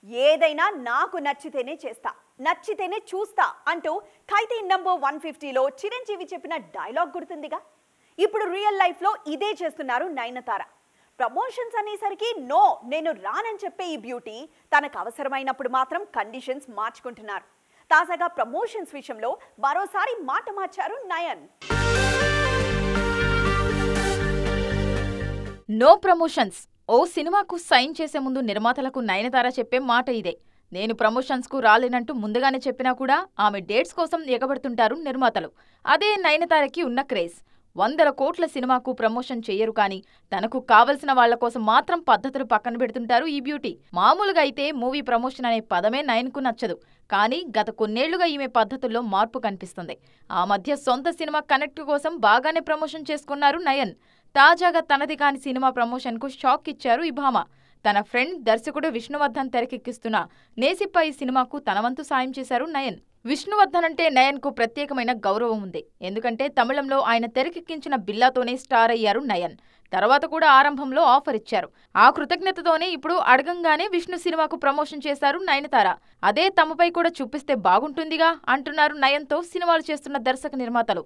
ఏదైనా నాకు నచ్చితేనే చేస్తా, నచ్చితేనే చూస్తా అంటూ ఖైదీ నంబర్ 150లో చిరంజీవి చెప్పిన డైలాగ్ గుర్తుందిగా. ఇప్పుడు రియల్ లైఫ్లో ఇదే చేస్తున్నారు నయనతార. ప్రమోషన్స్ అనేసరికి నో నేను రానని చెప్పే ఈ బ్యూటీ తనకు అవసరమైనప్పుడు మాత్రం కండిషన్స్ మార్చుకుంటున్నారు. తాజాగా ప్రమోషన్స్ విషయంలో మరోసారి మాట మార్చారు నయన్. No promotions. ఓ సినిమాకు సైన్ చేసే ముందు నిర్మాతలకు నయనతార చెప్పే మాట ఇదే. నేను ప్రమోషన్స్కు రాలేనంటూ ముందుగానే చెప్పినా కూడా ఆమె డేట్స్ కోసం ఎగబడుతుంటారు నిర్మాతలు. అదే నయనతారకి ఉన్న క్రేజ్. 100 కోట్ల సినిమాకు ప్రమోషన్ చెయ్యరు కానీ తనకు కావలసిన వాళ్ల కోసం మాత్రం పద్ధతులు పక్కన పెడుతుంటారు ఈ బ్యూటీ. మామూలుగా అయితే మూవీ ప్రమోషన్ అనే పదమే నయన్కు నచ్చదు. కానీ గత కొన్నేళ్లుగా ఈమె పద్ధతుల్లో మార్పు కనిపిస్తుంది. ఆ మధ్య సొంత సినిమా కనెక్ట్ కోసం బాగానే ప్రమోషన్ చేసుకున్నారు నయన్. తాజాగా తనది కాని సినిమా ప్రమోషన్కు షాక్ ఇచ్చారు ఈ భామ. తన ఫ్రెండ్ దర్శకుడు విష్ణువర్ధన్ తెరకెక్కిస్తున్న నేసిప్పై సినిమాకు తన వంతు సాయం చేశారు నయన్. విష్ణువర్ధన్ అంటే నయన్కు ప్రత్యేకమైన గౌరవం ఉంది. ఎందుకంటే తమిళంలో ఆయన తెరకెక్కించిన బిల్లాతోనే స్టార్ అయ్యారు నయన్. తర్వాత కూడా ఆరంభంలో ఆఫర్ ఇచ్చారు. ఆ కృతజ్ఞతతోనే ఇప్పుడు అడగంగానే విష్ణు సినిమాకు ప్రమోషన్ చేశారు నయనతార. అదే తమపై కూడా చూపిస్తే బాగుంటుందిగా అంటున్నారు నయన్తో సినిమాలు చేస్తున్న దర్శక నిర్మాతలు.